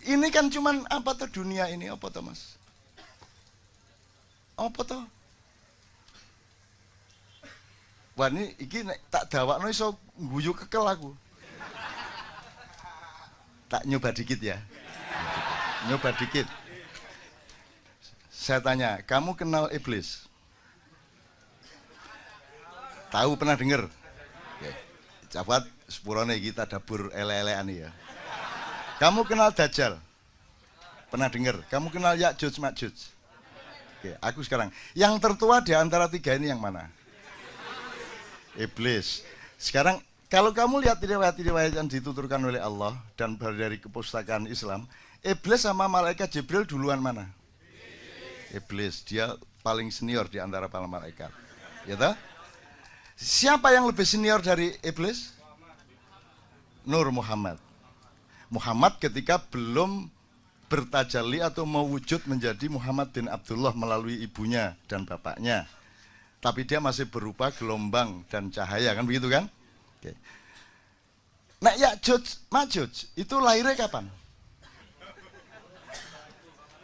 Ini kan cuman apa tuh dunia ini, apa tuh Mas? Apa tuh? Wah ini tak dawakno iso guyu kekel aku. Tak nyoba dikit ya. Nyoba dikit. Saya tanya, kamu kenal iblis? Tahu, pernah dengar? Oke. Jawab sepurone kita dapur ele-elean ya. Kamu kenal Dajjal? Pernah dengar? Kamu kenal Ya'juj Ma'juj? Oke, aku sekarang. Yang tertua di antara tiga ini yang mana? Iblis. Sekarang kalau kamu lihat riwayat-riwayat yang dituturkan oleh Allah dan dari kepustakaan Islam, Iblis sama malaikat Jibril duluan mana? Iblis. Dia paling senior di antara para malaikat. Ya toh? Siapa yang lebih senior dari Iblis? Nur Muhammad. Muhammad ketika belum bertajalli atau mewujud menjadi Muhammad bin Abdullah melalui ibunya dan bapaknya. Tapi dia masih berupa gelombang dan cahaya, kan begitu kan? Oke. Nah, Ya'juj Ma'juj itu lahirnya kapan?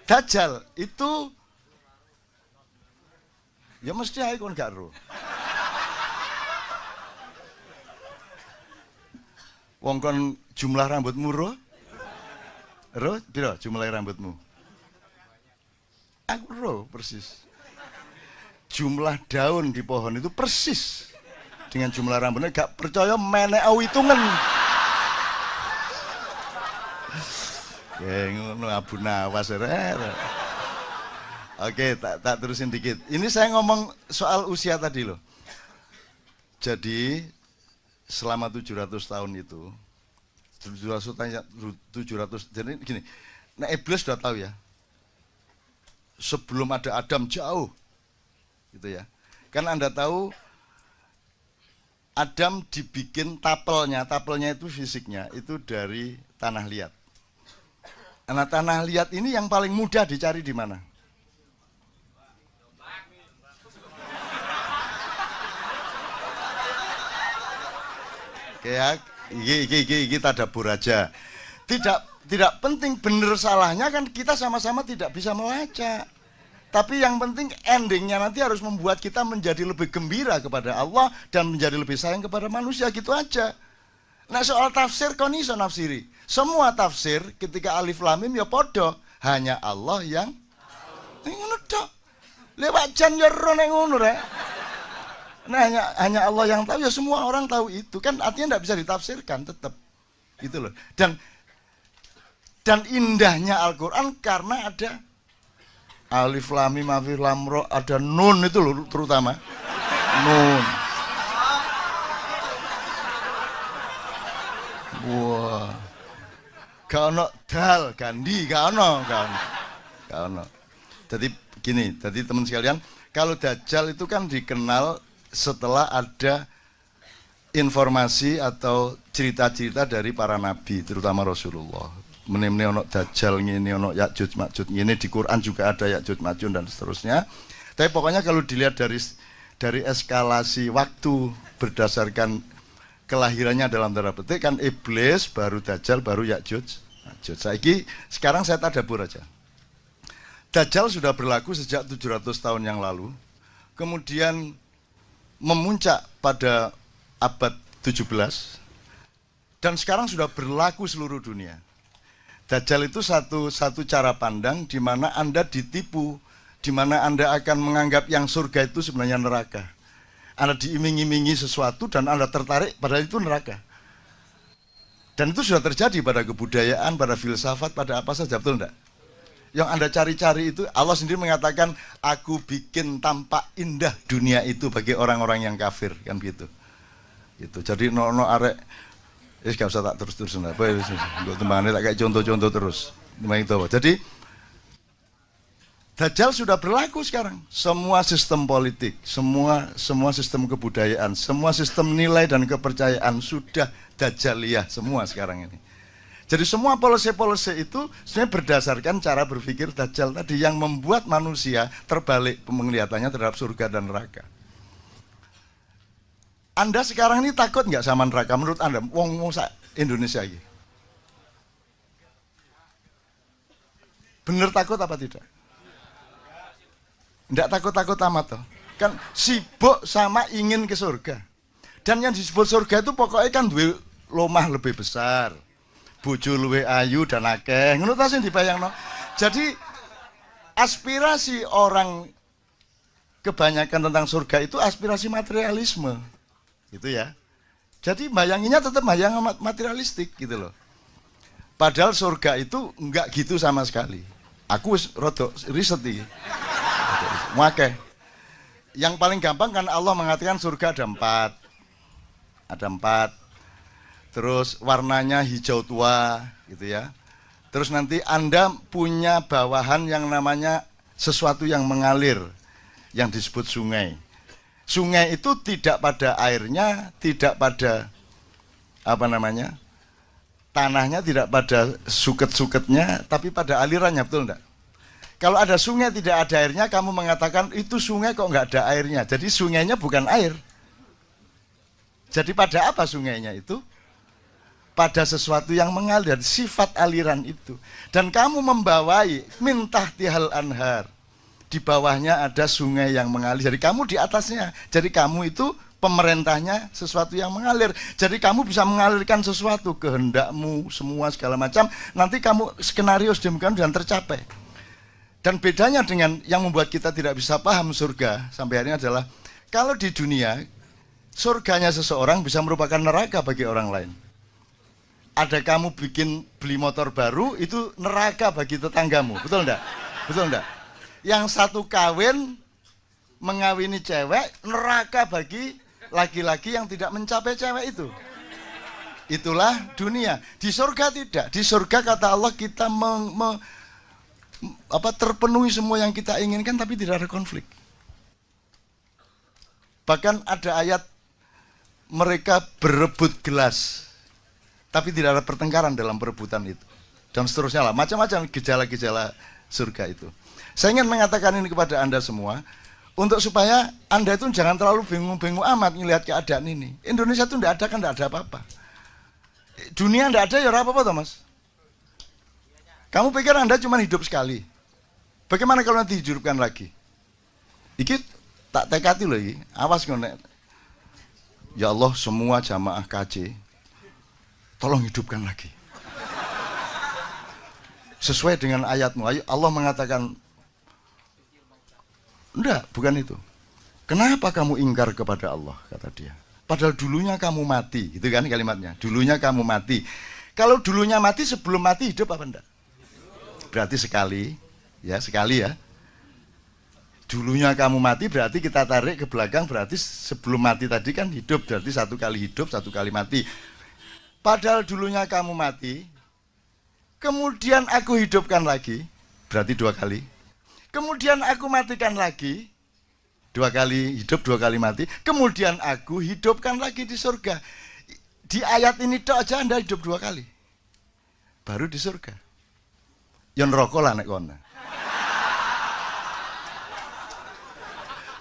Dajjal itu ya mesti ae kon gak ro. Wong kon jumlah rambutmu ro? Ro, piro jumlah rambutmu? Aku ro persis. Jumlah daun di pohon itu persis dengan jumlah rambutnya. Gak percaya menek hitungan. Ya ngono Abu Nawas. Oke, tak terusin dikit. Ini saya ngomong soal usia tadi loh. Jadi selama 700 tahun itu 700 jadi gini. Nah, Iblis sudah tahu ya. Sebelum ada Adam jauh. Gitu ya. Kan Anda tahu Adam dibikin tapelnya itu fisiknya itu dari tanah liat. Nah, tanah liat ini yang paling mudah dicari di mana? Ya, kita dapur aja. Tidak penting benar salahnya kan kita sama-sama tidak bisa melacak. Tapi yang penting endingnya nanti harus membuat kita menjadi lebih gembira kepada Allah dan menjadi lebih sayang kepada manusia, gitu aja. Nah soal tafsir kon iso nafsiri. Semua tafsir ketika alif lam mim ya podo, hanya Allah yang ngono tok. Lewat jan yo ro nek ngono rek. Nah hanya Allah yang tahu, ya semua orang tahu itu kan, artinya tidak bisa ditafsirkan tetap gitu loh. Dan indahnya Al-Quran karena ada alif lam mim alif lam ra, ada nun itu loh terutama nun. Wah, gak ono dal gandi, gak ono. Jadi gini, jadi teman sekalian, kalau Dajjal itu kan dikenal setelah ada informasi atau cerita-cerita dari para nabi, terutama Rasulullah. Menimne ono Dajjal ngene, ono Ya'juj Ma'juj ngene, di Quran juga ada Ya'juj Ma'juj dan seterusnya. Tapi pokoknya kalau dilihat dari eskalasi waktu berdasarkan kelahirannya dalam tanda petik kan Iblis, baru Dajjal, baru Ya'juj Ma'juj. Sekarang saya tadabur aja. Dajjal sudah berlaku sejak 700 tahun yang lalu. Kemudian memuncak pada abad 17 dan sekarang sudah berlaku seluruh dunia. Dajjal itu satu cara pandang di mana Anda ditipu, di mana Anda akan menganggap yang surga itu sebenarnya neraka. Anda diiming-imingi sesuatu dan Anda tertarik padahal itu neraka. Dan itu sudah terjadi pada kebudayaan, pada filsafat, pada apa saja, betul enggak? Yang Anda cari-cari itu, Allah sendiri mengatakan, aku bikin tampak indah dunia itu bagi orang-orang yang kafir, kan gitu. Gitu. Jadi no arek, gak usah tak terus-terusan apa, untuk tembangannya tak kayak contoh-contoh terus. Jadi Dajjal sudah berlaku sekarang. Semua sistem politik, semua sistem kebudayaan, semua sistem nilai dan kepercayaan sudah Dajjaliyah semua sekarang ini. Jadi semua polisi-polisi itu sebenarnya berdasarkan cara berpikir Dajjal tadi yang membuat manusia terbalik penglihatannya terhadap surga dan neraka. Anda sekarang ini takut nggak sama neraka menurut Anda? Wong Indonesia ini. Bener takut apa tidak? Tidak takut-takut amat toh. Kan sibuk sama ingin ke surga. Dan yang disebut surga itu pokoknya kan duwe lomah lebih besar, bojo luwih ayu dan akeh. Ngono ta sing dibayangno. Jadi aspirasi orang kebanyakan tentang surga itu aspirasi materialisme. Gitu ya. Jadi bayanginnya tetap bayang materialistik gitu loh. Padahal surga itu enggak gitu sama sekali. Aku rodok riset iki. Wakeh. Yang paling gampang kan Allah mengatakan surga ada 4. Ada 4. Terus warnanya hijau tua gitu ya. Terus nanti Anda punya bawahan yang namanya sesuatu yang mengalir, yang disebut sungai. Sungai itu tidak pada airnya, tidak pada apa namanya, tanahnya, tidak pada suket-suketnya, tapi pada alirannya, betul enggak? Kalau ada sungai tidak ada airnya, kamu mengatakan itu sungai kok enggak ada airnya. Jadi sungainya bukan air. Jadi pada apa sungainya itu? Pada sesuatu yang mengalir, sifat aliran itu. Dan kamu membawai mintah tihal anhar. Di bawahnya ada sungai yang mengalir. Jadi kamu di atasnya. Jadi kamu itu pemerintahnya sesuatu yang mengalir. Jadi kamu bisa mengalirkan sesuatu, kehendakmu, semua segala macam. Nanti kamu skenario sedemikian dan tercapai. Dan bedanya dengan yang membuat kita tidak bisa paham surga sampai hari ini adalah kalau di dunia surganya seseorang bisa merupakan neraka bagi orang lain. Ada kamu beli motor baru, itu neraka bagi tetanggamu, betul enggak? Betul enggak? Yang satu kawin, mengawini cewek, neraka bagi laki-laki yang tidak mencapai cewek itu. Itulah dunia. Di surga tidak. Di surga kata Allah kita terpenuhi semua yang kita inginkan, tapi tidak ada konflik. Bahkan ada ayat mereka berebut gelas, tapi tidak ada pertengkaran dalam perebutan itu, dan seterusnya lah, macam-macam gejala-gejala surga itu. Saya ingin mengatakan ini kepada Anda semua, untuk supaya Anda itu jangan terlalu bingung-bingung amat melihat keadaan ini. Indonesia itu tidak ada kan tidak ada apa-apa. Dunia tidak ada ya apa-apa toh mas. Kamu pikir Anda cuma hidup sekali? Bagaimana kalau nanti dihidupkan lagi? Iki tak tekati loh ini, awas ngonek. Ya Allah, semua jamaah KC tolong hidupkan lagi sesuai dengan ayatmu. Allah mengatakan enggak, bukan itu. Kenapa kamu ingkar kepada Allah, kata dia, padahal dulunya kamu mati. Gitu kan kalimatnya, dulunya kamu mati. Kalau dulunya mati, sebelum mati hidup apa enggak? Berarti sekali ya, sekali ya. Dulunya kamu mati berarti kita tarik ke belakang, berarti sebelum mati tadi kan hidup, berarti satu kali hidup, satu kali mati. Padahal dulunya kamu mati, kemudian aku hidupkan lagi, berarti 2 kali. Kemudian aku matikan lagi, 2 kali hidup, 2 kali mati. Kemudian aku hidupkan lagi di surga. Di ayat ini tok aja Anda hidup 2 kali, baru di surga. Yang neraka lah nek kono.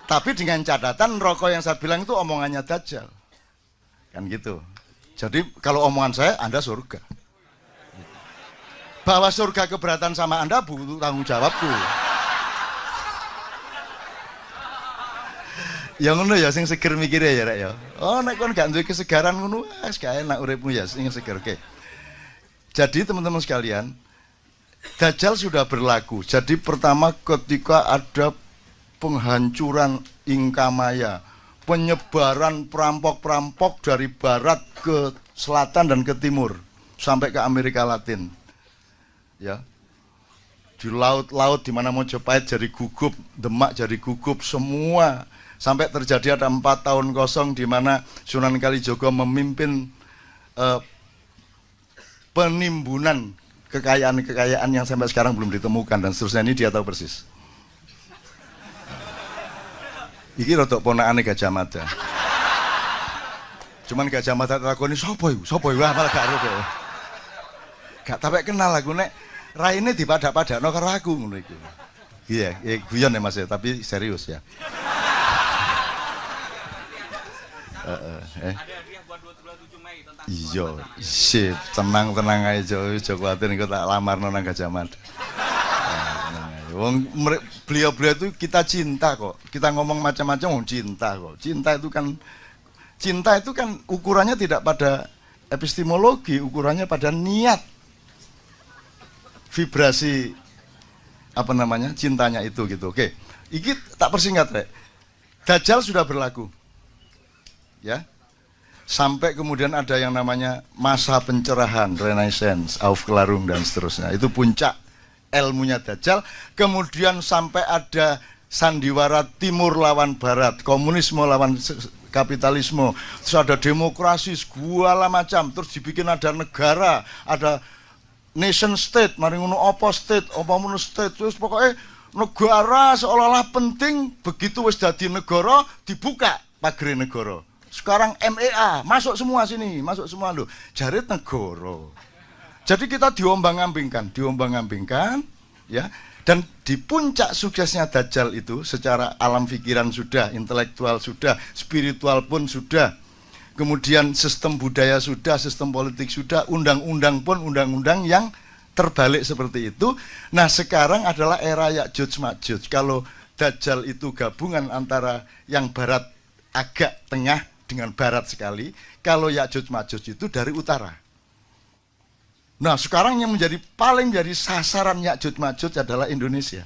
Tapi dengan catatan rokok yang saya bilang itu omongannya Dajjal. Kan gitu. Jadi kalau omongan saya, Anda surga. Bahwa surga keberatan sama Anda butuh tanggung jawabku. Ya ngono ya, sing seger mikirnya ya rek ya. Oh nek kon gak duwe kesegaran ngono, wis gak enak uripmu ya, sing seger. Oke. Jadi teman-teman sekalian, Dajjal sudah berlaku. Jadi pertama ketika ada penghancuran Inkamaya, penyebaran perampok-perampok dari barat ke selatan dan ke timur sampai ke Amerika Latin, ya, di laut-laut di mana Mojopahit jadi gugup, Demak jadi gugup, semua sampai terjadi ada 4 tahun kosong di mana Sunan Kalijogo memimpin penimbunan kekayaan-kekayaan yang sampai sekarang belum ditemukan dan seterusnya. Ini dia tahu persis. Iki rodok ponakane Gajah Mada. Cuman Gajah Mada takoni sapa iku? Sapa iku? Malah gak ero kok. Gak sampe kenal aku nek raine dipadak-padakno karo aku ngono iku. Iya, guyon ya Mas ya, tapi serius ya. Ada hadiah buat 27 Mei tentang iya, tenang aja, aja kuwatir engko tak lamarno nang Gajah Mada. Beliau-beliau itu kita cinta kok. Kita ngomong macam-macam cinta kok. Cinta itu kan ukurannya tidak pada epistemologi, ukurannya pada niat. Vibrasi apa namanya? Cintanya itu gitu. Oke. Iki tak persingkat, Rek. Dajjal sudah berlaku. Ya. Sampai kemudian ada yang namanya masa pencerahan, Renaissance, Aufklärung dan seterusnya. Itu puncak ilmunya Dajjal. Kemudian sampai ada sandiwara timur lawan barat, komunisme lawan kapitalisme, terus ada demokrasi segala macam, terus dibikin ada negara, ada nation state, mari ngono apa state, apa ngono state, terus pokoknya negara seolah-olah penting. Begitu wis dadi negara dibuka pagere negara. Sekarang MEA masuk semua sini, masuk semua loh. Jarit negara. Jadi kita diombang-ambingkan, ya. Dan di puncak suksesnya Dajjal itu secara alam pikiran sudah, intelektual sudah, spiritual pun sudah. Kemudian sistem budaya sudah, sistem politik sudah, undang-undang pun undang-undang yang terbalik seperti itu. Nah, sekarang adalah era Ya'juj Ma'juj. Kalau Dajjal itu gabungan antara yang barat agak tengah dengan barat sekali, kalau Ya'juj Ma'juj itu dari utara. Nah, sekarang yang paling menjadi sasaran Ya'juj Ma'juj adalah Indonesia.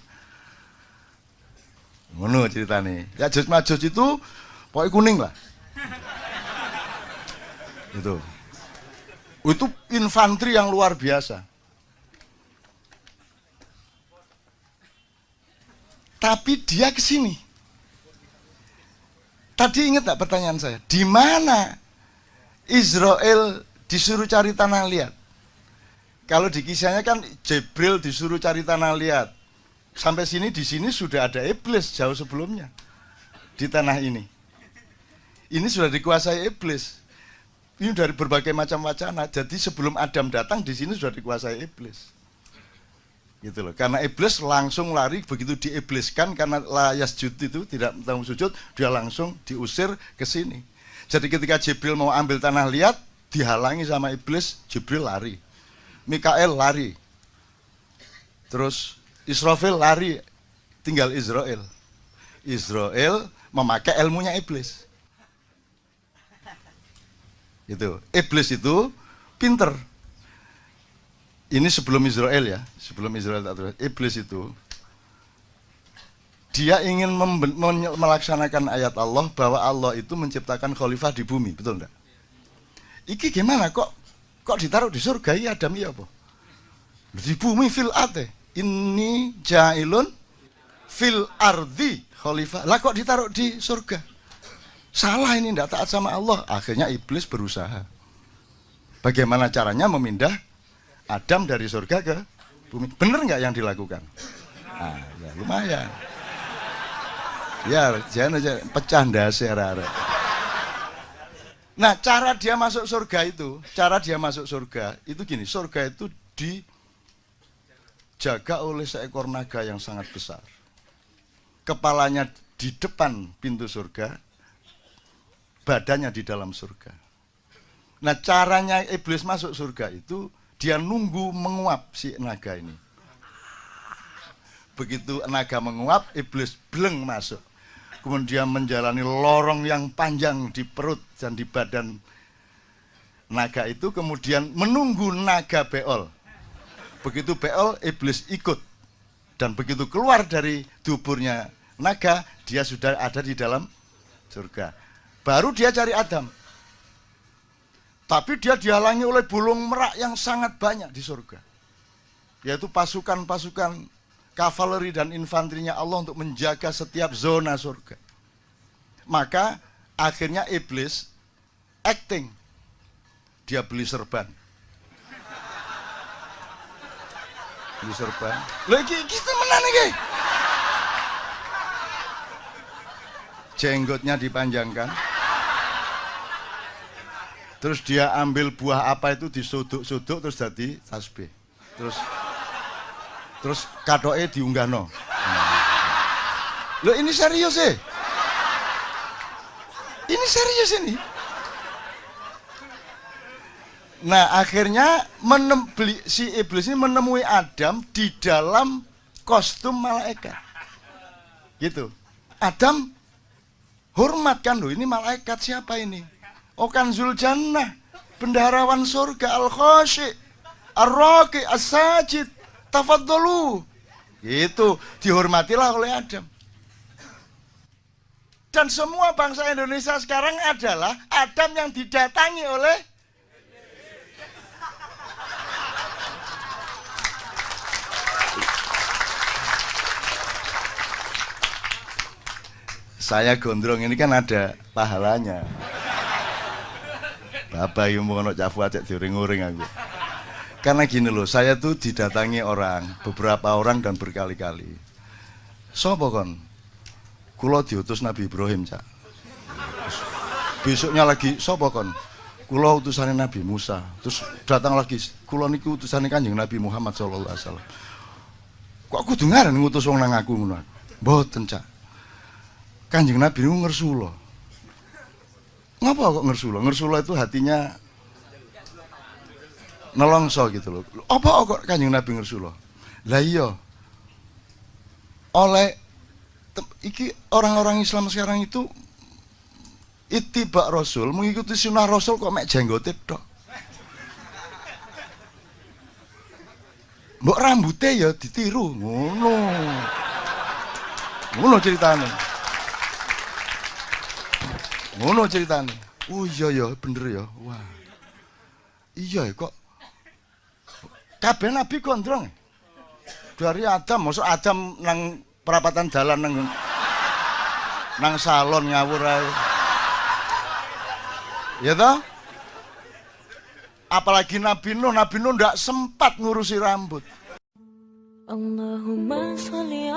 Ngono ceritanya. Ya'juj Ma'juj itu pokoknya kuning lah. Itu infanteri yang luar biasa. Tapi dia ke sini. Tadi ingat tak pertanyaan saya? Di mana Israel disuruh cari tanah liat? Kalau di kisahnya kan Jibril disuruh cari tanah liat. Sampai sini, di sini sudah ada iblis jauh sebelumnya. Di tanah ini. Ini sudah dikuasai iblis. Ini dari berbagai macam wacana. Jadi sebelum Adam datang, di sini sudah dikuasai iblis. Gitu loh. Karena iblis langsung lari, begitu diibliskan, karena la yasjud itu tidak tahu sujud, dia langsung diusir ke sini. Jadi ketika Jibril mau ambil tanah liat, dihalangi sama iblis, Jibril lari. Mikael lari, terus Israfil lari, tinggal Israel. Israel memakai ilmunya iblis. Itu iblis itu pinter. Ini sebelum Israel ya, sebelum Israel tak terus. Iblis itu dia ingin melaksanakan ayat Allah bahwa Allah itu menciptakan khalifah di bumi, betul enggak? Iki gimana kok ditaruh di surga ya Adam ya apa? Di bumi fil ate. Ini jailun fil ardi khalifah. Lah kok ditaruh di surga? Salah ini, tidak taat sama Allah. Akhirnya iblis berusaha. Bagaimana caranya memindah Adam dari surga ke bumi? Bener nggak yang dilakukan? Nah, ya lumayan. Ya, jangan aja pecah dasar. Nah, cara dia masuk surga itu gini, surga itu dijaga oleh seekor naga yang sangat besar. Kepalanya di depan pintu surga, badannya di dalam surga. Nah, caranya iblis masuk surga itu, dia nunggu menguap si naga ini. Begitu naga menguap, iblis bleng masuk. Kemudian menjalani lorong yang panjang di perut dan di badan naga itu, kemudian menunggu naga beol. Begitu beol, iblis ikut. Dan begitu keluar dari duburnya naga, dia sudah ada di dalam surga. Baru dia cari Adam. Tapi dia dihalangi oleh burung merak yang sangat banyak di surga. Yaitu pasukan-pasukan kavaleri dan infanterinya Allah untuk menjaga setiap zona surga. Maka akhirnya iblis acting. Dia beli serban. Beli serban. Loh iki temenan iki. Jenggotnya dipanjangkan. Terus dia ambil buah apa itu, disuduk-suduk terus jadi tasbih. Terus katoke diunggahno. Loh ini serius sih. Ini serius ini. Nah, akhirnya si iblis ini menemui Adam di dalam kostum malaikat. Gitu. Adam hormatkan loh, ini malaikat siapa ini? Oh Kanzul Jannah, bendaharawan surga, al-khashi, ar-raqi, as-sajid, tafadhalu. Itu dihormatilah oleh Adam. Dan semua bangsa Indonesia sekarang adalah Adam yang didatangi oleh saya gondrong ini kan ada pahalanya. Bapak yang mau cafu aja diuring-uring aku. Karena gini loh, saya tuh didatangi orang, beberapa orang dan berkali-kali. Sopo kon? Kulo diutus Nabi Ibrahim, Cak. Besoknya lagi, sopo kon? Kulo utusannya Nabi Musa. Terus datang lagi, kulo niku utusannya Kanjeng Nabi Muhammad SAW. Kok aku dengaran ngutus wong nang aku ngono. Mboten, Cak. Kanjeng Nabi niku ngersulo. Ngapa kok ngersulo? Ngersulo itu hatinya nelongso gitu loh. Apa kok Kanjeng Nabi ngersulo? Lah iya. Oleh iki orang-orang Islam sekarang itu ittiba Rasul, mengikuti sunnah Rasul kok mek jenggote tok. Mbok rambutnya ya ditiru, ngono. Ngono ceritane. Ngono ceritane. Oh iya ya, bener ya. Wah. Iya ya kok. Kabeh nabi gondrong. Dari Adam, masuk Adam nang perapatan jalan nang salon ngawur ae. Ya toh? Apalagi Nabi Nuh ndak sempat ngurusi rambut. Allahumma sholli